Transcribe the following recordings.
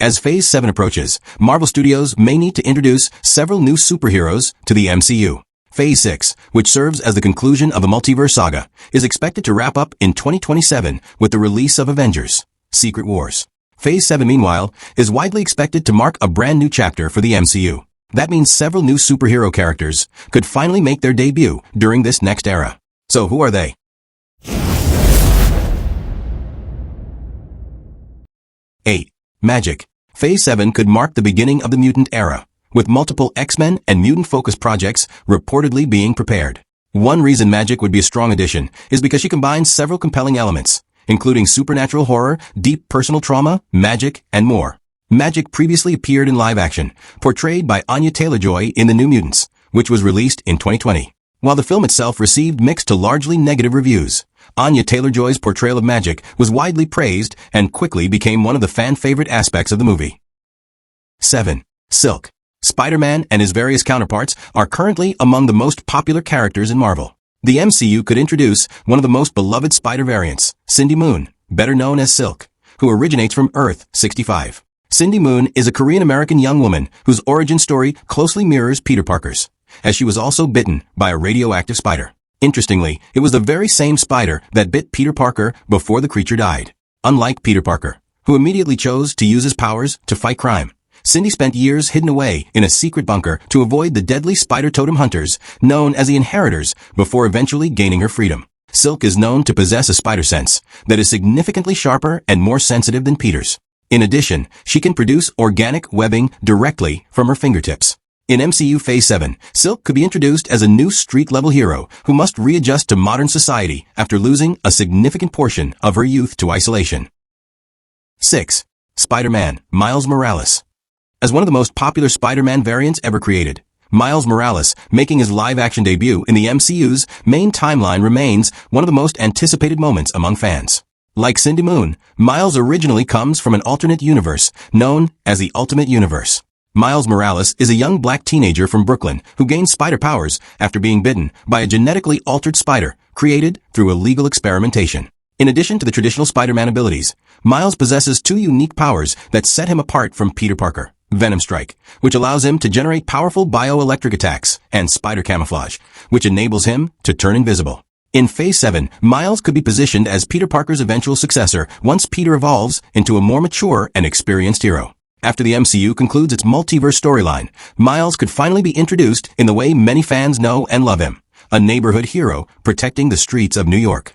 As Phase 7 approaches, Marvel Studios may need to introduce several new superheroes to the MCU. Phase 6, which serves as the conclusion of the Multiverse Saga, is expected to wrap up in 2027 with the release of Avengers: Secret Wars. Phase 7, meanwhile, is widely expected to mark a brand new chapter for the MCU. That means several new superhero characters could finally make their debut during this next era. So who are they? 8. Magik. Phase 7 could mark the beginning of the mutant era, with multiple X-Men and mutant-focused projects reportedly being prepared. One reason Magik would be a strong addition is because she combines several compelling elements, including supernatural horror, deep personal trauma, magic, and more. Magik previously appeared in live action, portrayed by Anya Taylor-Joy in The New Mutants, which was released in 2020. While the film itself received mixed to largely negative reviews, Anya Taylor-Joy's portrayal of Magik was widely praised and quickly became one of the fan-favorite aspects of the movie. 7. Silk. Spider-Man and his various counterparts are currently among the most popular characters in Marvel. The MCU could introduce one of the most beloved spider variants, Cindy Moon, better known as Silk, who originates from Earth-65. Cindy Moon is a Korean-American young woman whose origin story closely mirrors Peter Parker's, as she was also bitten by a radioactive spider. Interestingly, it was the very same spider that bit Peter Parker before the creature died. Unlike Peter Parker, who immediately chose to use his powers to fight crime, Cindy spent years hidden away in a secret bunker to avoid the deadly spider totem hunters known as the Inheritors before eventually gaining her freedom. Silk is known to possess a spider sense that is significantly sharper and more sensitive than Peter's. In addition, she can produce organic webbing directly from her fingertips. In MCU Phase 7, Silk could be introduced as a new street-level hero who must readjust to modern society after losing a significant portion of her youth to isolation. 6. Spider-Man, Miles Morales. As one of the most popular Spider-Man variants ever created, Miles Morales, making his live-action debut in the MCU's main timeline, remains one of the most anticipated moments among fans. Like Cindy Moon, Miles originally comes from an alternate universe known as the Ultimate Universe. Miles Morales is a young black teenager from Brooklyn who gains spider powers after being bitten by a genetically altered spider created through illegal experimentation. In addition to the traditional Spider-Man abilities, Miles possesses two unique powers that set him apart from Peter Parker: Venom Strike, which allows him to generate powerful bioelectric attacks, and Spider Camouflage, which enables him to turn invisible. In Phase 7, Miles could be positioned as Peter Parker's eventual successor once Peter evolves into a more mature and experienced hero. After the MCU concludes its multiverse storyline, Miles could finally be introduced in the way many fans know and love him: a neighborhood hero protecting the streets of New York.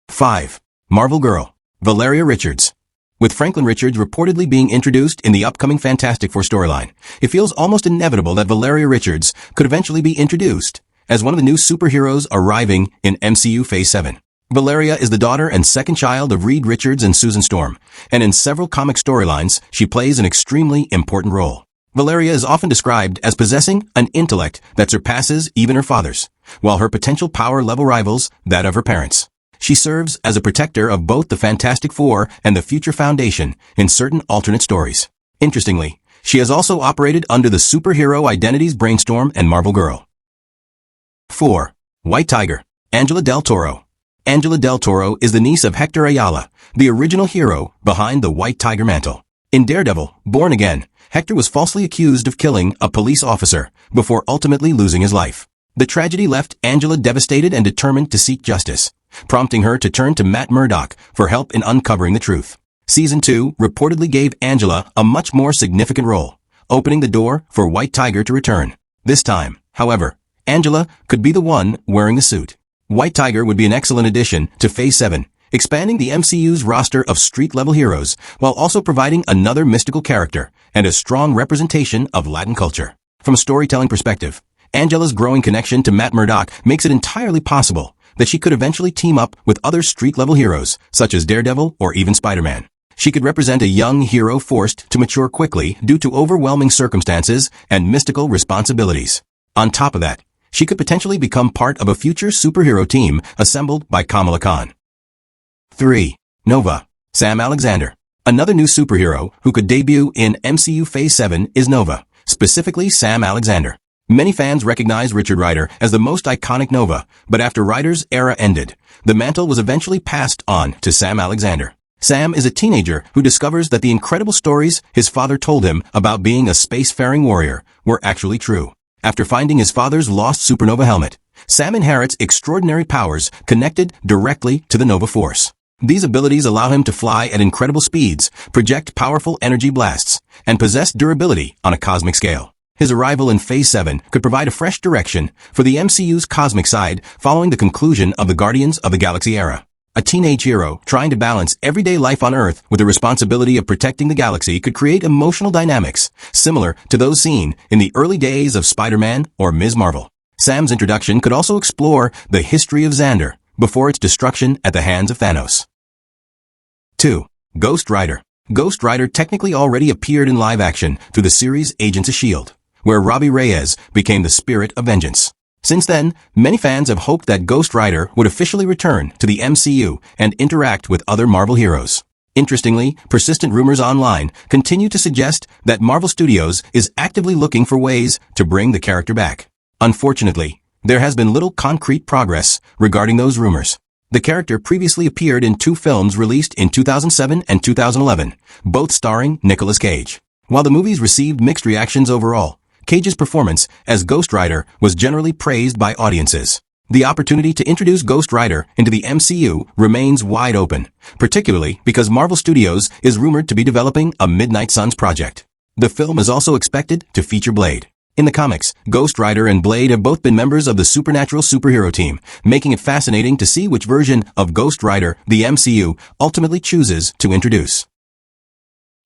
5. Marvel Girl, Valeria Richards. With Franklin Richards reportedly being introduced in the upcoming Fantastic Four storyline, it feels almost inevitable that Valeria Richards could eventually be introduced as one of the new superheroes arriving in MCU Phase 7. Valeria is the daughter and second child of Reed Richards and Susan Storm, and in several comic storylines, she plays an extremely important role. Valeria is often described as possessing an intellect that surpasses even her father's, while her potential power level rivals that of her parents. She serves as a protector of both the Fantastic Four and the Future Foundation in certain alternate stories. Interestingly, she has also operated under the Superhero Identities Brainstorm and Marvel Girl. 4. White Tiger, Angela Del Toro. Angela Del Toro is the niece of Hector Ayala, the original hero behind the White Tiger mantle. In Daredevil, Born Again, Hector was falsely accused of killing a police officer before ultimately losing his life. The tragedy left Angela devastated and determined to seek justice, prompting her to turn to Matt Murdock for help in uncovering the truth. Season 2 reportedly gave Angela a much more significant role, opening the door for White Tiger to return. This time, however, Angela could be the one wearing the suit. White Tiger would be an excellent addition to Phase 7, expanding the MCU's roster of street-level heroes while also providing another mystical character and a strong representation of Latin culture. From a storytelling perspective, Angela's growing connection to Matt Murdock makes it entirely possible that she could eventually team up with other street-level heroes, such as Daredevil or even Spider-Man. She could represent a young hero forced to mature quickly due to overwhelming circumstances and mystical responsibilities. On top of that, she could potentially become part of a future superhero team assembled by Kamala Khan. 3. Nova, Sam Alexander. Another new superhero who could debut in MCU Phase 7 is Nova, specifically Sam Alexander. Many fans recognize Richard Rider as the most iconic Nova, but after Rider's era ended, the mantle was eventually passed on to Sam Alexander. Sam is a teenager who discovers that the incredible stories his father told him about being a spacefaring warrior were actually true. After finding his father's lost supernova helmet, Sam inherits extraordinary powers connected directly to the Nova Force. These abilities allow him to fly at incredible speeds, project powerful energy blasts, and possess durability on a cosmic scale. His arrival in Phase 7 could provide a fresh direction for the MCU's cosmic side following the conclusion of the Guardians of the Galaxy era. A teenage hero trying to balance everyday life on Earth with the responsibility of protecting the galaxy could create emotional dynamics similar to those seen in the early days of Spider-Man or Ms. Marvel. Sam's introduction could also explore the history of Xandar before its destruction at the hands of Thanos. 2. Ghost Rider. Ghost Rider technically already appeared in live action through the series Agents of S.H.I.E.L.D., where Robbie Reyes became the Spirit of Vengeance. Since then, many fans have hoped that Ghost Rider would officially return to the MCU and interact with other Marvel heroes. Interestingly, persistent rumors online continue to suggest that Marvel Studios is actively looking for ways to bring the character back. Unfortunately, there has been little concrete progress regarding those rumors. The character previously appeared in 2 films released in 2007 and 2011, both starring Nicolas Cage. While the movies received mixed reactions overall, Cage's performance as Ghost Rider was generally praised by audiences. The opportunity to introduce Ghost Rider into the MCU remains wide open, particularly because Marvel Studios is rumored to be developing a Midnight Suns project. The film is also expected to feature Blade. In the comics, Ghost Rider and Blade have both been members of the supernatural superhero team, making it fascinating to see which version of Ghost Rider the MCU ultimately chooses to introduce.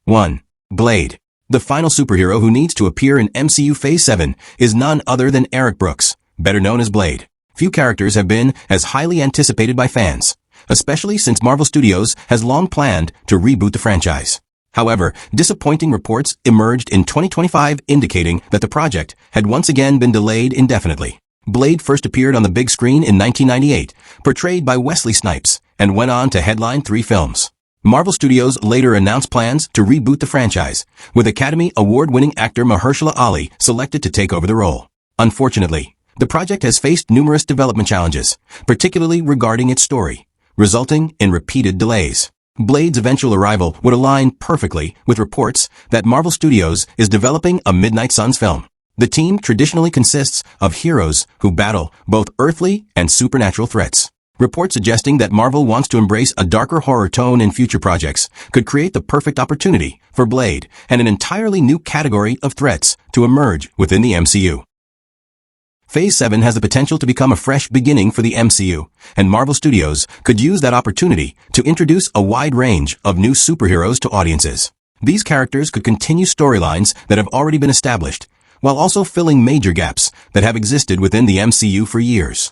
1. Blade. The final superhero who needs to appear in MCU Phase 7 is none other than Eric Brooks, better known as Blade. Few characters have been as highly anticipated by fans, especially since Marvel Studios has long planned to reboot the franchise. However, disappointing reports emerged in 2025 indicating that the project had once again been delayed indefinitely. Blade first appeared on the big screen in 1998, portrayed by Wesley Snipes, and went on to headline 3 films. Marvel Studios later announced plans to reboot the franchise, with Academy Award-winning actor Mahershala Ali selected to take over the role. Unfortunately, the project has faced numerous development challenges, particularly regarding its story, resulting in repeated delays. Blade's eventual arrival would align perfectly with reports that Marvel Studios is developing a Midnight Suns film. The team traditionally consists of heroes who battle both earthly and supernatural threats. Reports suggesting that Marvel wants to embrace a darker horror tone in future projects could create the perfect opportunity for Blade and an entirely new category of threats to emerge within the MCU. Phase 7 has the potential to become a fresh beginning for the MCU, and Marvel Studios could use that opportunity to introduce a wide range of new superheroes to audiences. These characters could continue storylines that have already been established, while also filling major gaps that have existed within the MCU for years.